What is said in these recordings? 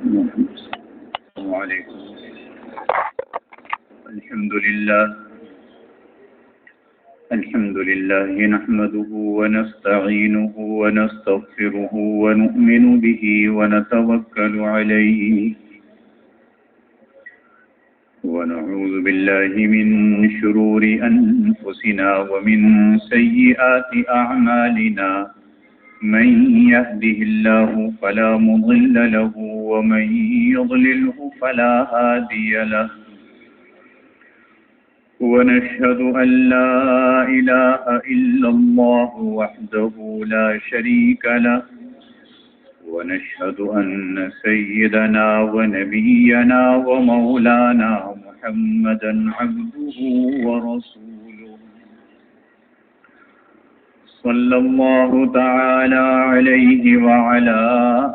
السلام علیکم. الحمد لله نحمده ونستعينه ونستغفره ونؤمن به ونتوكل عليه ونعوذ بالله من شرور أنفسنا ومن سيئات أعمالنا من يهده الله فلا مضل له ومن يضلله فلا هادي له ونشهد أن لا إله إلا الله وحده لا شريك له ونشهد أن سيدنا ونبينا ومولانا محمدا عبده ورسوله صلى الله تعالى عليه وعلى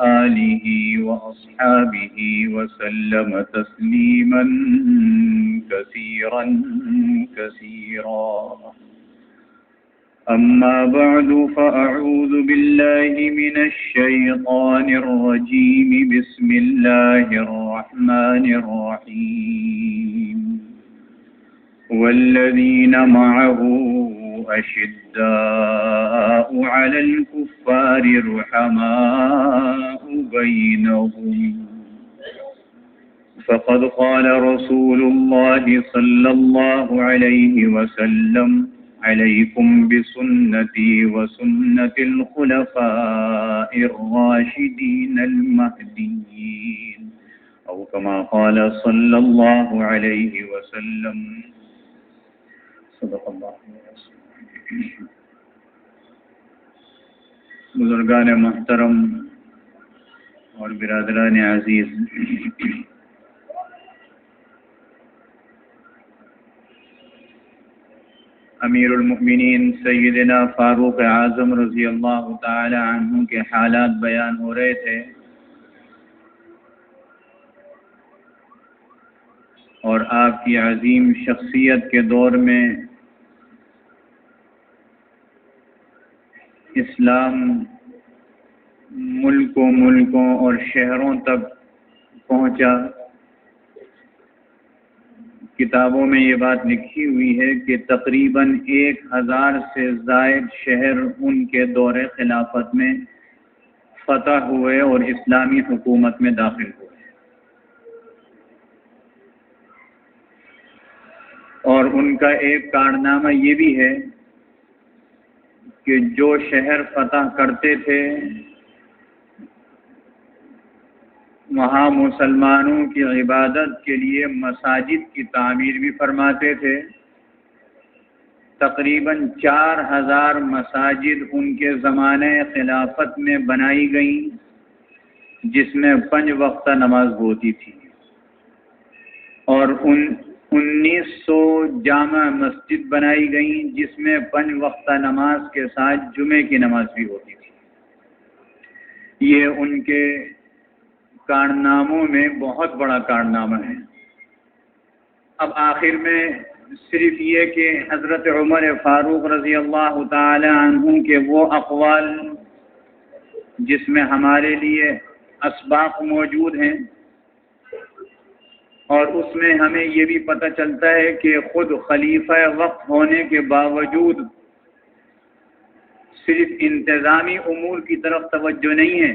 آله وأصحابه وسلم تسليما كثيرا كثيرا. أما بعد فأعوذ بالله من الشيطان الرجيم. بسم الله الرحمن الرحيم. والذين معه أشداء على الكفار رحماء بينهم فقد قال رسول الله صلى الله عليه وسلم عليكم بسنتي وسنة الخلفاء الراشدين المهديين أو كما قال صلى الله عليه وسلم. صدق الله. بزرگان محترم اور برادران عزیز، امیر المؤمنین سیدنا فاروق اعظم رضی اللہ تعالی عنہ کے حالات بیان ہو رہے تھے، اور آپ کی عظیم شخصیت کے دور میں اسلام ملکوں اور شہروں تک پہنچا. کتابوں میں یہ بات لکھی ہوئی ہے کہ تقریباً 1000 سے زائد شہر ان کے دور خلافت میں فتح ہوئے اور اسلامی حکومت میں داخل ہوئے، اور ان کا ایک کارنامہ یہ بھی ہے کہ جو شہر فتح کرتے تھے وہاں مسلمانوں کی عبادت کے لیے مساجد کی تعمیر بھی فرماتے تھے. تقریباً 4000 مساجد ان کے زمانے خلافت میں بنائی گئیں، جس میں 5 وقتہ نماز ہوتی تھی، اور 1900 جامع مسجد بنائی گئیں، جس میں 5 وقتہ نماز کے ساتھ جمعے کی نماز بھی ہوتی تھی. یہ ان کے کارناموں میں بہت بڑا کارنامہ ہے. اب آخر میں صرف یہ کہ حضرت عمر فاروق رضی اللہ تعالی عنہ کے وہ اقوال جس میں ہمارے لیے اسباق موجود ہیں، اور اس میں ہمیں یہ بھی پتہ چلتا ہے کہ خود خلیفہ وقت ہونے کے باوجود صرف انتظامی امور کی طرف توجہ نہیں ہے،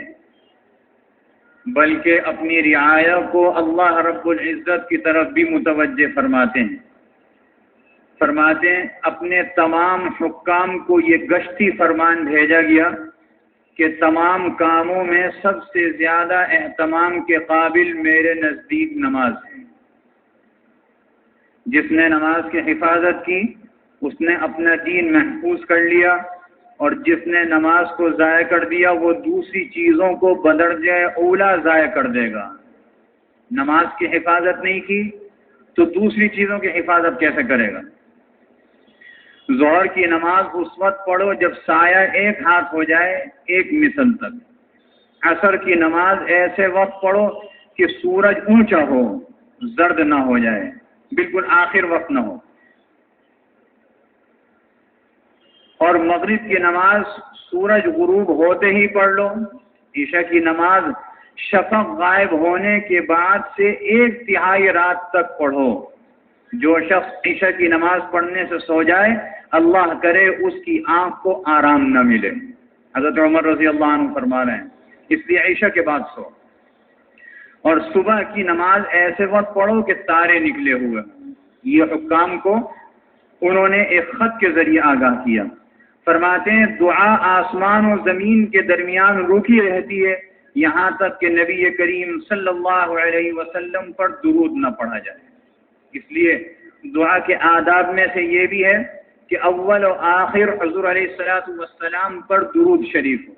بلکہ اپنی رعایا کو اللہ رب العزت کی طرف بھی متوجہ فرماتے ہیں. اپنے تمام حکام کو یہ گشتی فرمان بھیجا گیا کہ تمام کاموں میں سب سے زیادہ اہتمام کے قابل میرے نزدیک نماز ہے. جس نے نماز کی حفاظت کی اس نے اپنا دین محفوظ کر لیا، اور جس نے نماز کو ضائع کر دیا وہ دوسری چیزوں کو بدرجہ اولا ضائع کر دے گا. نماز کی حفاظت نہیں کی تو دوسری چیزوں کی حفاظت کیسے کرے گا؟ ظہر کی نماز اس وقت پڑھو جب سایہ 1 ہاتھ ہو جائے 1 مثل تک. عصر کی نماز ایسے وقت پڑھو کہ سورج اونچا ہو، زرد نہ ہو جائے، بالکل آخر وقت نہ ہو. اور مغرب کی نماز سورج غروب ہوتے ہی پڑھ لو. عشاء کی نماز شفق غائب ہونے کے بعد سے 1/3 رات تک پڑھو. جو شخص عشاء کی نماز پڑھنے سے سو جائے اللہ کرے اس کی آنکھ کو آرام نہ ملے. حضرت عمر رضی اللہ عنہ فرما رہے ہیں اس لیے عشاء کے بعد سو. اور صبح کی نماز ایسے وقت پڑھو کہ تارے نکلے ہوئے. یہ حکام کو انہوں نے ایک خط کے ذریعے آگاہ کیا. فرماتے ہیں دعا آسمان و زمین کے درمیان رکی رہتی ہے یہاں تک کہ نبی کریم صلی اللہ علیہ وسلم پر درود نہ پڑھا جائے. اس لیے دعا کے آداب میں سے یہ بھی ہے کہ اول و آخر حضور علیہ الصلوۃ والسلام پر درود شریف ہو.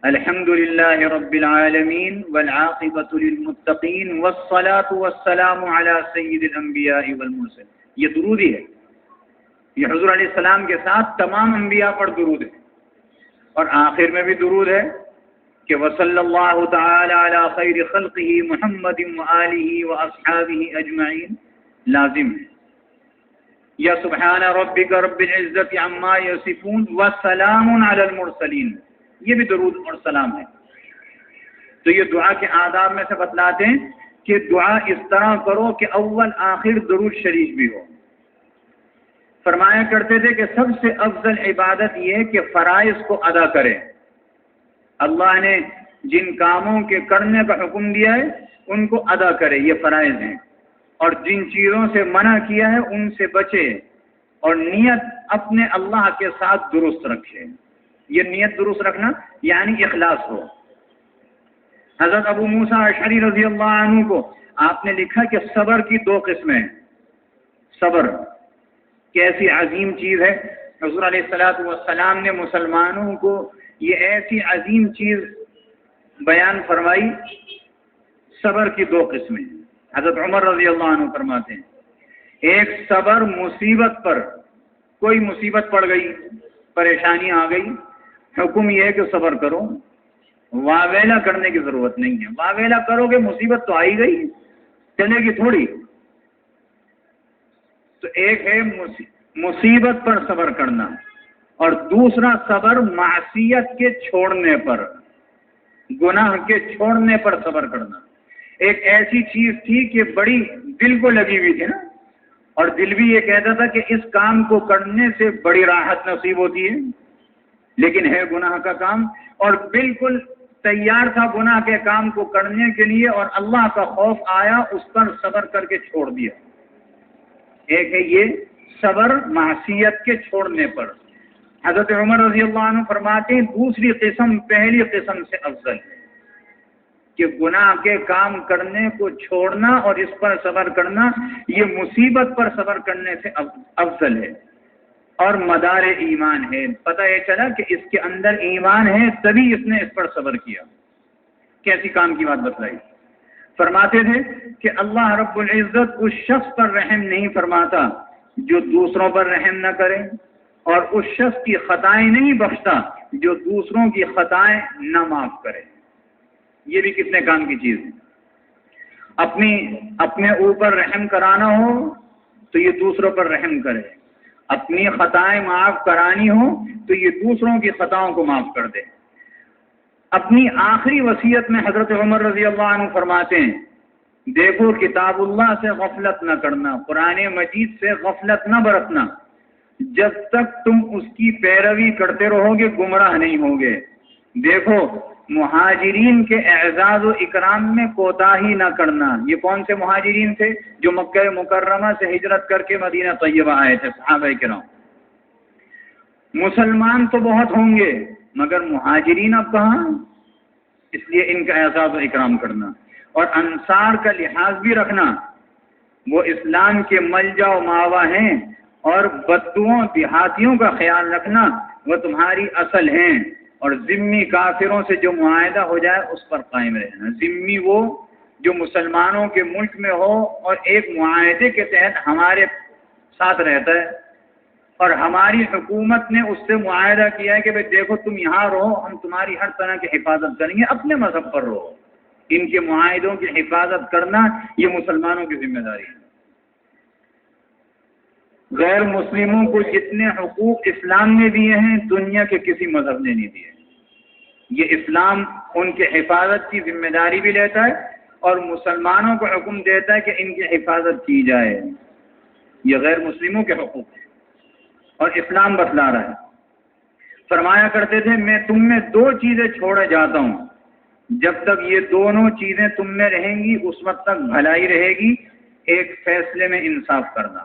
الحمد للہ رب العالمین والعاقبۃ للمتقین والصلاۃ والسلام علی سید الانبیاء والمرسلین. یہ درود ہی ہے. یہ حضور علیہ السلام کے ساتھ تمام انبیاء پر درود ہے. اور آخر میں بھی درود ہے کہ وصلی اللہ تعالی علی خیر خلقہ محمد وآلہ واصحابہ اجمعین لازم ہے. یا سبحان ربک رب العزت عما یصفون وسلام علی المرسلین یہ بھی درود اور سلام ہے. تو یہ دعا کے آداب میں سے بتلاتے ہیں کہ دعا اس طرح کرو کہ اول آخر درود شریف بھی ہو. فرمایا کرتے تھے کہ سب سے افضل عبادت یہ ہے کہ فرائض کو ادا کریں. اللہ نے جن کاموں کے کرنے کا حکم دیا ہے ان کو ادا کرے، یہ فرائض ہیں. اور جن چیزوں سے منع کیا ہے ان سے بچے اور نیت اپنے اللہ کے ساتھ درست رکھے. یہ نیت درست رکھنا یعنی اخلاص ہو. حضرت ابو موسیٰ اشعری رضی اللہ عنہ کو آپ نے لکھا کہ صبر کی 2 قسمیں. صبر کیسی عظیم چیز ہے. حضور علیہ الصلوۃ والسلام نے مسلمانوں کو یہ ایسی عظیم چیز بیان فرمائی. صبر کی 2 قسمیں. حضرت عمر رضی اللہ عنہ فرماتے ہیں ایک صبر مصیبت پر، کوئی مصیبت پڑ گئی، پریشانی آ گئی، حکم یہ ہے کہ صبر کرو، واویلا کرنے کی ضرورت نہیں ہے. واویلا کرو گے مصیبت تو آئی گئی، چلے گی تھوڑی. تو ایک ہے مصیبت پر صبر کرنا اور دوسرا صبر معصیت کے چھوڑنے پر، گناہ کے چھوڑنے پر صبر کرنا. ایک ایسی چیز تھی کہ بڑی دل کو لگی ہوئی تھی نا، اور دل بھی یہ کہتا تھا کہ اس کام کو کرنے سے بڑی راحت نصیب ہوتی ہے، لیکن ہے گناہ کا کام، اور بالکل تیار تھا گناہ کے کام کو کرنے کے لیے اور اللہ کا خوف آیا اس پر صبر کر کے چھوڑ دیا. ایک ہے یہ صبر معصیت کے چھوڑنے پر. حضرت عمر رضی اللہ عنہ فرماتے ہیں دوسری قسم پہلی قسم سے افضل ہے کہ گناہ کے کام کرنے کو چھوڑنا اور اس پر صبر کرنا یہ مصیبت پر صبر کرنے سے افضل ہے اور مدار ایمان ہے. پتہ یہ چلا کہ اس کے اندر ایمان ہے تبھی اس نے اس پر صبر کیا. کیسی کام کی بات بتلائی. فرماتے تھے کہ اللہ رب العزت اس شخص پر رحم نہیں فرماتا جو دوسروں پر رحم نہ کرے، اور اس شخص کی خطائیں نہیں بخشتا جو دوسروں کی خطائیں نہ معاف کرے. یہ بھی کتنے کام کی چیز ہے. اپنے اوپر رحم کرانا ہو تو یہ دوسروں پر رحم کرے، اپنی خطائیں معاف کرانی ہو تو یہ دوسروں کی خطاؤں کو معاف کر دے. اپنی آخری وصیت میں حضرت عمر رضی اللہ عنہ فرماتے ہیں دیکھو کتاب اللہ سے غفلت نہ کرنا، قرآن مجید سے غفلت نہ برتنا. جب تک تم اس کی پیروی کرتے رہو گے گمراہ نہیں ہوگے. دیکھو مہاجرین کے اعزاز و اکرام میں کوتاہی نہ کرنا. یہ کون سے مہاجرین تھے؟ جو مکہ مکرمہ سے ہجرت کر کے مدینہ طیبہ آئے تھے، صحابہ کرام. مسلمان تو بہت ہوں گے مگر مہاجرین اب کہاں، اس لیے ان کا اعزاز و اکرام کرنا اور انصار کا لحاظ بھی رکھنا. وہ اسلام کے ملجا و ماوا ہیں اور بدوؤں دیہاتیوں کا خیال رکھنا، وہ تمہاری اصل ہیں. اور ذمی کافروں سے جو معاہدہ ہو جائے اس پر قائم رہنا. ذمی وہ جو مسلمانوں کے ملک میں ہو اور ایک معاہدے کے تحت ہمارے ساتھ رہتا ہے اور ہماری حکومت نے اس سے معاہدہ کیا ہے کہ بھئی دیکھو تم یہاں رہو، ہم تمہاری ہر طرح کی حفاظت کریں گے، اپنے مذہب پر رہو. ان کے معاہدوں کی حفاظت کرنا یہ مسلمانوں کی ذمہ داری ہے. غیر مسلموں کو جتنے حقوق اسلام نے دیے ہیں دنیا کے کسی مذہب نے نہیں دیے. یہ اسلام ان کی حفاظت کی ذمہ داری بھی لیتا ہے اور مسلمانوں کو حکم دیتا ہے کہ ان کی حفاظت کی جائے. یہ غیر مسلموں کے حقوق ہیں اور اسلام بتلا رہا ہے. فرمایا کرتے تھے میں تم میں دو چیزیں چھوڑے جاتا ہوں، جب تک یہ دونوں چیزیں تم میں رہیں گی اس وقت تک بھلائی رہے گی. ایک فیصلے میں انصاف کرنا،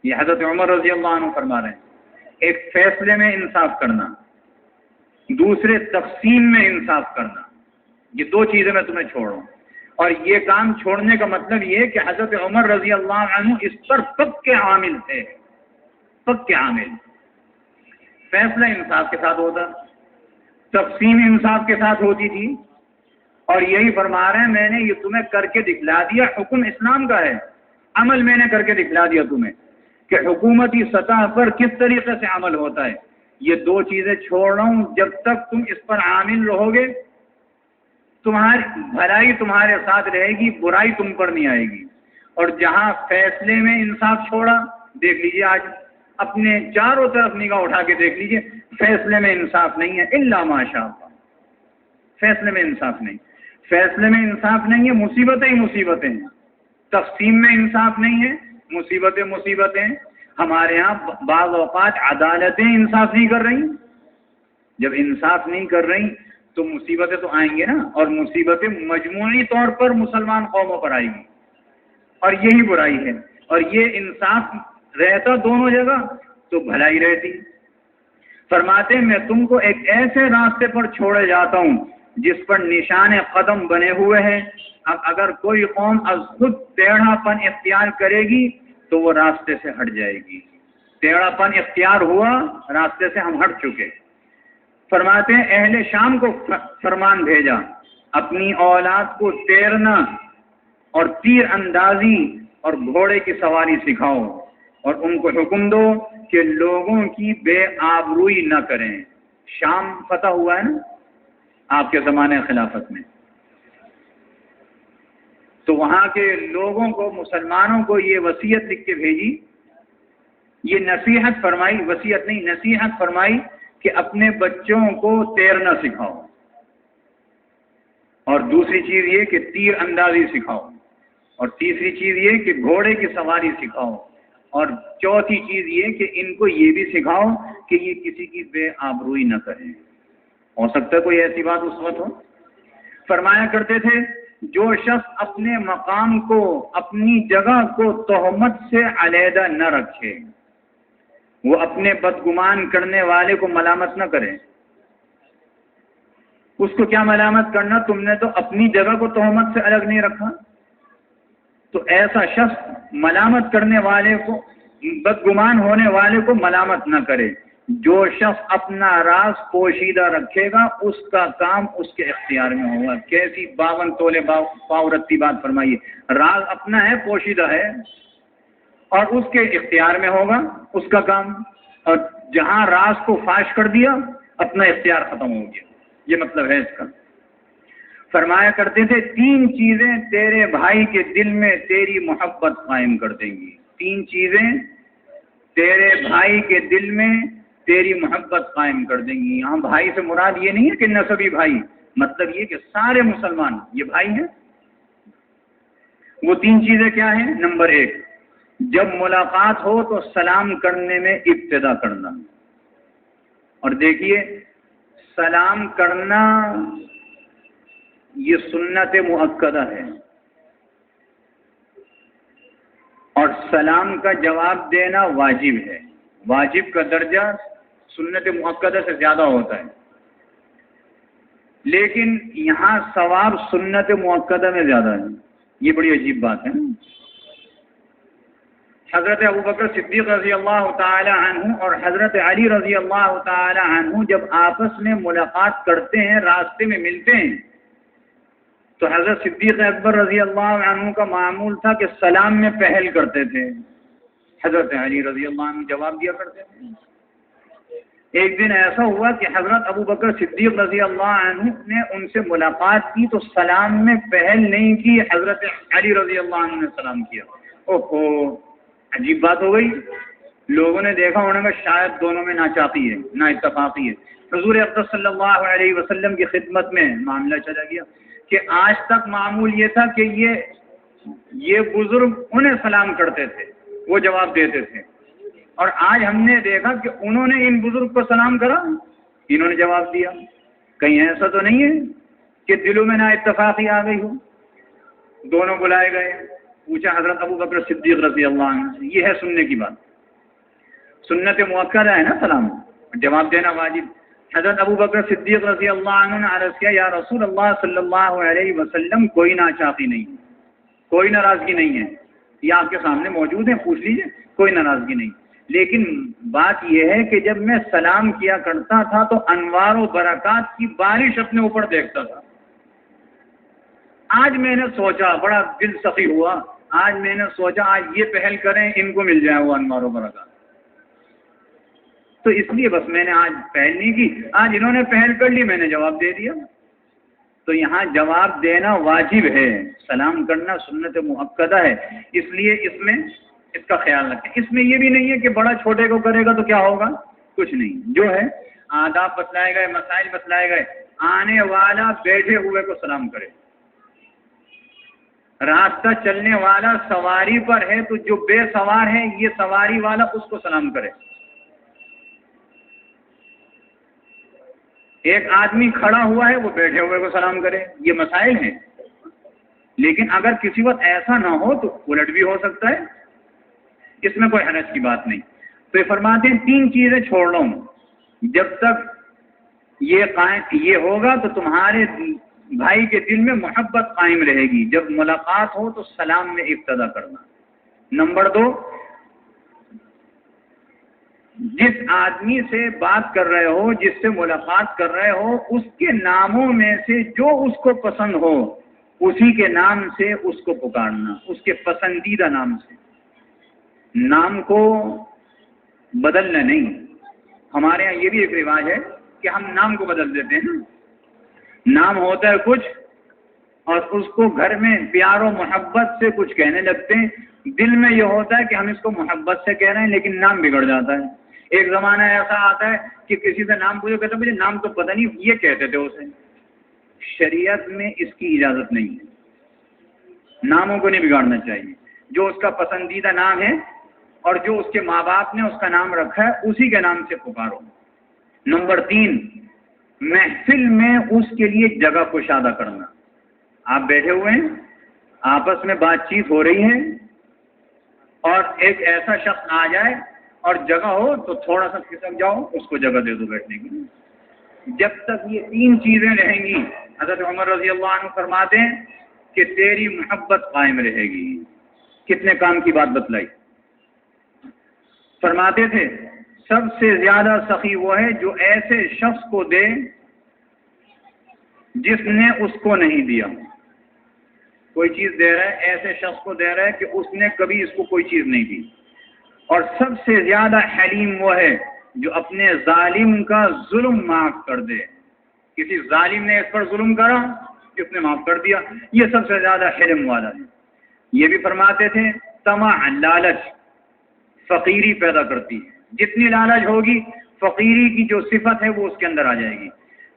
یہ حضرت عمر رضی اللہ عنہ فرما رہے ہیں، ایک فیصلے میں انصاف کرنا، دوسرے تقسیم میں انصاف کرنا. یہ دو چیزیں میں تمہیں چھوڑوں. اور یہ کام چھوڑنے کا مطلب یہ کہ حضرت عمر رضی اللہ عنہ اس پر پکے عامل تھے، پکے عامل. فیصلہ انصاف کے ساتھ ہوتا، تقسیم انصاف کے ساتھ ہوتی تھی. اور یہی فرما رہے ہیں میں نے یہ تمہیں کر کے دکھلا دیا. حکم اسلام کا ہے، عمل میں نے کر کے دکھلا دیا تمہیں کہ حکومتی سطح پر کس طریقے سے عمل ہوتا ہے. یہ دو چیزیں چھوڑ رہا ہوں، جب تک تم اس پر عامل رہو گے تمہاری بھلائی تمہارے ساتھ رہے گی، برائی تم پر نہیں آئے گی. اور جہاں فیصلے میں انصاف چھوڑا، دیکھ لیجئے آج اپنے چاروں طرف نگاہ اٹھا کے دیکھ لیجئے، فیصلے میں انصاف نہیں ہے الا ماشاء اللہ. فیصلے میں انصاف نہیں، فیصلے میں انصاف نہیں ہے، مصیبتیں ہی مصیبتیں ہیں. تقسیم میں انصاف نہیں ہے، مصیبتیں مصیبتیں. ہمارے ہاں بعض اوقات عدالتیں انصاف نہیں کر رہی. جب انصاف نہیں کر رہی تو مصیبتیں تو آئیں گے نا، اور مصیبتیں مجموعی طور پر مسلمان قوموں پر آئیں گی. اور یہی برائی ہے. اور یہ انصاف رہتا دونوں جگہ تو بھلائی رہتی. فرماتے میں تم کو ایک ایسے راستے پر چھوڑے جاتا ہوں جس پر نشان قدم بنے ہوئے ہیں. اب اگر کوئی قوم از خود ٹیڑھا پن اختیار کرے گی تو وہ راستے سے ہٹ جائے گی. ٹیڑھا پن اختیار ہوا، راستے سے ہم ہٹ چکے. فرماتے ہیں اہل شام کو فرمان بھیجا اپنی اولاد کو تیرنا اور تیر اندازی اور گھوڑے کی سواری سکھاؤ، اور ان کو حکم دو کہ لوگوں کی بے آبروئی نہ کریں. شام فتح ہوا ہے نا آپ کے زمانے خلافت میں، تو وہاں کے لوگوں کو، مسلمانوں کو یہ وصیت لکھ کے بھیجی، یہ نصیحت فرمائی، وصیت نہیں نصیحت فرمائی کہ اپنے بچوں کو تیرنا سکھاؤ، اور دوسری چیز یہ کہ تیر اندازی سکھاؤ، اور تیسری چیز یہ کہ گھوڑے کی سواری سکھاؤ، اور چوتھی چیز یہ کہ ان کو یہ بھی سکھاؤ کہ یہ کسی کی بے آبروئی نہ کریں. ہو سکتا ہے کوئی ایسی بات اس وقت ہو. فرمایا کرتے تھے جو شخص اپنے مقام کو، اپنی جگہ کو تہمت سے علیحدہ نہ رکھے، وہ اپنے بدگمان کرنے والے کو ملامت نہ کرے. اس کو کیا ملامت کرنا، تم نے تو اپنی جگہ کو تہمت سے الگ نہیں رکھا. تو ایسا شخص ملامت کرنے والے کو، بدگمان ہونے والے کو ملامت نہ کرے. جو شخص اپنا راز پوشیدہ رکھے گا اس کا کام اس کے اختیار میں ہوگا. کیسی 52 تولے پاؤ رتی بات فرمائیے. راز اپنا ہے، پوشیدہ ہے، اور اس کے اختیار میں ہوگا اس کا کام. اور جہاں راز کو فاش کر دیا اپنا اختیار ختم ہو گیا. یہ مطلب ہے اس کا. فرمایا کرتے تھے 3 چیزیں تیرے بھائی کے دل میں تیری محبت قائم کر دیں گی. 3 چیزیں تیرے بھائی کے دل میں تیری محبت قائم کر دیں گی. یہاں بھائی سے مراد یہ نہیں ہے کہ نسبی بھائی، مطلب یہ کہ سارے مسلمان یہ بھائی ہیں. وہ 3 چیزیں کیا ہیں؟ نمبر 1، جب ملاقات ہو تو سلام کرنے میں ابتدا کرنا. اور دیکھیے سلام کرنا یہ سنت مؤکدہ ہے، اور سلام کا جواب دینا واجب ہے. واجب کا درجہ سنت مؤکدہ سے زیادہ ہوتا ہے، لیکن یہاں ثواب سنت مؤکدہ میں زیادہ ہے. یہ بڑی عجیب بات ہے. حضرت ابوبکر صدیق رضی اللہ تعالی عنہ اور حضرت علی رضی اللہ تعالی عنہ جب آپس میں ملاقات کرتے ہیں، راستے میں ملتے ہیں، تو حضرت صدیق اکبر رضی اللہ عنہ کا معمول تھا کہ سلام میں پہل کرتے تھے، حضرت علی رضی اللہ عنہ جواب دیا کرتے تھے. ایک دن ایسا ہوا کہ حضرت ابوبکر صدیق رضی اللہ عنہ نے ان سے ملاقات کی تو سلام میں پہل نہیں کی، حضرت علی رضی اللہ عنہ نے سلام کیا. اوہو، عجیب بات ہو گئی. لوگوں نے دیکھا انہوں نے کہا شاید دونوں میں ناچاقی ہے، نا اتفاقی ہے. حضور اقدس صلی اللہ علیہ وسلم کی خدمت میں معاملہ چلا گیا کہ آج تک معمول یہ تھا کہ یہ بزرگ انہیں سلام کرتے تھے، وہ جواب دیتے تھے، اور آج ہم نے دیکھا کہ انہوں نے ان بزرگ کو سلام کرا، انہوں نے جواب دیا۔ کہیں ایسا تو نہیں ہے کہ دلوں میں نا اتفاقی آ گئی ہو؟ دونوں بلائے گئے، پوچھا حضرت ابو بکر صدیق رضی اللہ عنہ سے، یہ ہے سننے کی بات، سنت مؤکدہ ہے نا سلام، جواب دینا واجب۔ حضرت ابو بکر صدیق رضی اللہ عنہ نے عرض کیا، یا رسول اللہ صلی اللہ علیہ وسلم، کوئی ناچاقی نہیں ہے، کوئی ناراضگی نہیں ہے، یہ آپ کے سامنے موجود ہیں، پوچھ لیجئے، کوئی ناراضگی نہیں۔ لیکن بات یہ ہے کہ جب میں سلام کیا کرتا تھا تو انوار و برکات کی بارش اپنے اوپر دیکھتا تھا۔ آج میں نے سوچا، بڑا دل سخی ہوا، آج میں نے سوچا آج یہ پہل کریں، ان کو مل جائے وہ انوار و برکات، تو اس لیے بس میں نے آج پہل نہیں کی، آج انہوں نے پہل کر لی، میں نے جواب دے دیا۔ تو یہاں جواب دینا واجب ہے، سلام کرنا سنت مؤکدہ ہے، اس لیے اس میں اس کا خیال رکھیں۔ اس میں یہ بھی نہیں ہے کہ بڑا چھوٹے کو کرے گا تو کیا ہوگا، کچھ نہیں، جو ہے آداب بتلائے گئے، مسائل بتلائے گئے، آنے والا بیٹھے ہوئے کو سلام کرے، راستہ چلنے والا سواری پر ہے تو جو بے سوار ہے یہ سواری والا اس کو سلام کرے، ایک آدمی کھڑا ہوا ہے وہ بیٹھے ہوئے کو سلام کرے، یہ مسائل ہیں۔ لیکن اگر کسی وقت ایسا نہ ہو تو الٹ بھی ہو سکتا ہے، اس میں کوئی حرج کی بات نہیں۔ تو یہ فرماتے ہیں تین چیزیں چھوڑ لو، جب تک یہ ہوگا تو تمہارے بھائی کے دل میں محبت قائم رہے گی۔ جب ملاقات ہو تو سلام میں ابتدا کرنا۔ نمبر 2، جس آدمی سے بات کر رہے ہو، جس سے ملاقات کر رہے ہو، اس کے ناموں میں سے جو اس کو پسند ہو اسی کے نام سے اس کو پکارنا، اس کے پسندیدہ نام سے، نام کو بدلنا نہیں۔ ہمارے ہاں یہ بھی ایک رواج ہے کہ ہم نام کو بدل دیتے ہیں، نام ہوتا ہے کچھ اور اس کو گھر میں پیار و محبت سے کچھ کہنے لگتے ہیں، دل میں یہ ہوتا ہے کہ ہم اس کو محبت سے کہہ رہے ہیں لیکن نام بگڑ جاتا ہے۔ ایک زمانہ ایسا آتا ہے کہ کسی سے نام پوچھو، کہتے ہیں مجھے نام تو پتہ نہیں، یہ کہتے تھے اسے۔ شریعت میں اس کی اجازت نہیں ہے، ناموں کو نہیں بگاڑنا چاہیے۔ جو اس کا پسندیدہ نام ہے اور جو اس کے ماں باپ نے اس کا نام رکھا ہے اسی کے نام سے پکارو۔ نمبر 3، محفل میں اس کے لیے جگہ کشادہ کرنا۔ آپ بیٹھے ہوئے ہیں، آپس میں بات چیت ہو رہی ہے اور ایک ایسا شخص آ جائے اور جگہ ہو تو تھوڑا سا کھسک جاؤ، اس کو جگہ دے دو بیٹھنے کی۔ جب تک یہ 3 چیزیں رہیں گی، حضرت عمر رضی اللہ عنہ فرماتے ہیں کہ تیری محبت قائم رہے گی۔ کتنے کام کی بات بتلائی۔ فرماتے تھے سب سے زیادہ سخی وہ ہے جو ایسے شخص کو دے جس نے اس کو نہیں دیا۔ کوئی چیز دے رہا ہے، ایسے شخص کو دے رہا ہے کہ اس نے کبھی اس کو کوئی چیز نہیں دی۔ اور سب سے زیادہ حلیم وہ ہے جو اپنے ظالم کا ظلم معاف کر دے۔ کسی ظالم نے اس پر ظلم کرا، اس نے معاف کر دیا، یہ سب سے زیادہ حلم والا ہے۔ یہ بھی فرماتے تھے طمع، لالچ فقیری پیدا کرتی ہے، جتنی لالچ ہوگی فقیری کی جو صفت ہے وہ اس کے اندر آ جائے گی۔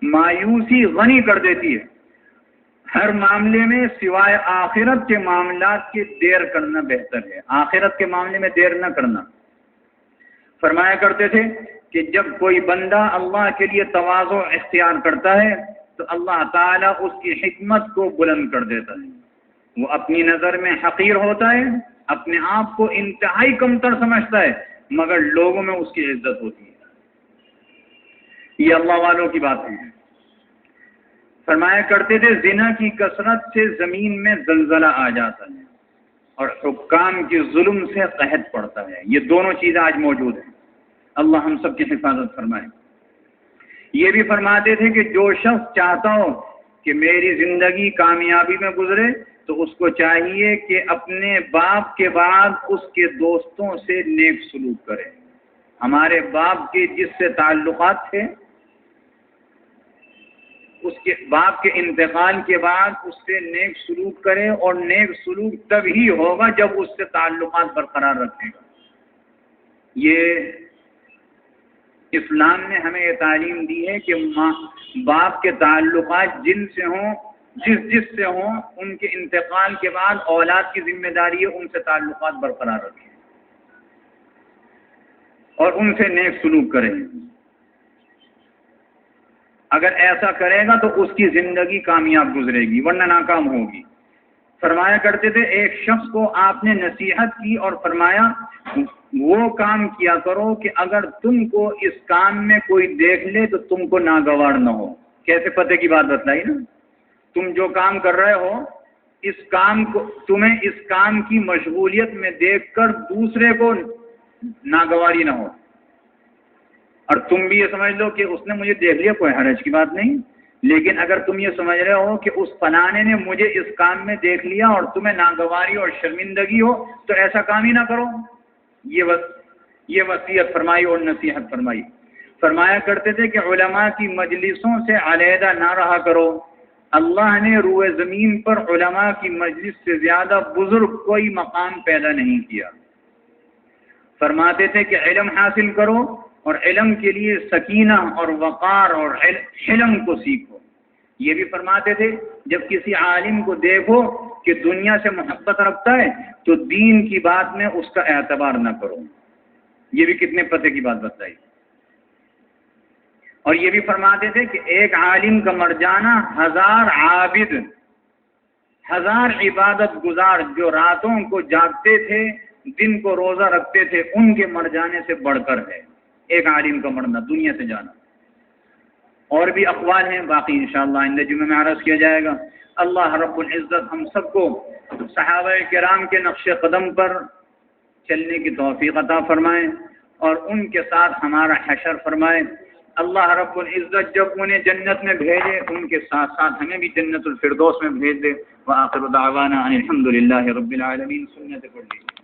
مایوسی غنی کر دیتی ہے، ہر معاملے میں سوائے آخرت کے معاملات کے دیر کرنا بہتر ہے، آخرت کے معاملے میں دیر نہ کرنا۔ فرمایا کرتے تھے کہ جب کوئی بندہ اللہ کے لیے تواضع اختیار کرتا ہے تو اللہ تعالیٰ اس کی حکمت کو بلند کر دیتا ہے۔ وہ اپنی نظر میں حقیر ہوتا ہے، اپنے آپ کو انتہائی کمتر سمجھتا ہے، مگر لوگوں میں اس کی عزت ہوتی ہے۔ یہ اللہ والوں کی بات ہے۔ فرمایا کرتے تھے زنا کی کثرت سے زمین میں زلزلہ آ جاتا ہے اور حکام کے ظلم سے قحط پڑتا ہے۔ یہ دونوں چیزیں آج موجود ہیں، اللہ ہم سب کی حفاظت فرمائے۔ یہ بھی فرماتے تھے کہ جو شخص چاہتا ہو کہ میری زندگی کامیابی میں گزرے تو اس کو چاہیے کہ اپنے باپ کے بعد اس کے دوستوں سے نیک سلوک کرے۔ ہمارے باپ کے جس سے تعلقات تھے، اس کے باپ کے انتقال کے بعد اس سے نیک سلوک کرے، اور نیک سلوک تب ہی ہوگا جب اس سے تعلقات برقرار رکھے گا۔ یہ اسلام نے ہمیں یہ تعلیم دی ہے کہ ماں باپ کے تعلقات جن سے ہوں، جس سے ہوں، ان کے انتقال کے بعد اولاد کی ذمہ داری ہے ان سے تعلقات برقرار رکھیں اور ان سے نیک سلوک کریں۔ اگر ایسا کرے گا تو اس کی زندگی کامیاب گزرے گی، ورنہ ناکام ہوگی۔ فرمایا کرتے تھے ایک شخص کو آپ نے نصیحت کی اور فرمایا وہ کام کیا کرو کہ اگر تم کو اس کام میں کوئی دیکھ لے تو تم کو ناگوار نہ ہو۔ کیسے پتے کی بات بتلائی نا؟ تم جو کام کر رہے ہو اس کام کو، تمہیں اس کام کی مشغولیت میں دیکھ کر دوسرے کو ناگواری نہ ہو، اور تم بھی یہ سمجھ لو کہ اس نے مجھے دیکھ لیا، کوئی حرج کی بات نہیں۔ لیکن اگر تم یہ سمجھ رہے ہو کہ اس فلانے نے مجھے اس کام میں دیکھ لیا اور تمہیں ناگواری اور شرمندگی ہو تو ایسا کام ہی نہ کرو۔ یہ وصیت فرمائی اور نصیحت فرمائی۔ فرمایا کرتے تھے کہ علماء کی مجلسوں سے علیحدہ نہ رہا کرو۔ اللہ نے روئے زمین پر علماء کی مجلس سے زیادہ بزرگ کوئی مقام پیدا نہیں کیا۔ فرماتے تھے کہ علم حاصل کرو اور علم کے لیے سکینہ اور وقار اور حلم کو سیکھو۔ یہ بھی فرماتے تھے جب کسی عالم کو دیکھو کہ دنیا سے محبت رکھتا ہے تو دین کی بات میں اس کا اعتبار نہ کرو۔ یہ بھی کتنے پتے کی بات بتائی۔ اور یہ بھی فرماتے تھے کہ ایک عالم کا مر جانا 1000 عابد، 1000 عبادت گزار جو راتوں کو جاگتے تھے، دن کو روزہ رکھتے تھے، ان کے مر جانے سے بڑھ کر ہے ایک عالم کا مرنا، دنیا سے جانا۔ اور بھی اقوال ہیں، باقی انشاءاللہ آئندہ جمعہ میں عرض کیا جائے گا۔ اللہ رب العزت ہم سب کو صحابہ کرام کے نقش قدم پر چلنے کی توفیق عطا فرمائے اور ان کے ساتھ ہمارا حشر فرمائے۔ اللہ رب العزت جب انہیں جنت میں بھیجے ان کے ساتھ ساتھ ہمیں بھی جنت الفردوس میں بھیج دے۔ وآخر دعوانا ان الحمد للہ رب العالمین۔ سنت پڑھ لی۔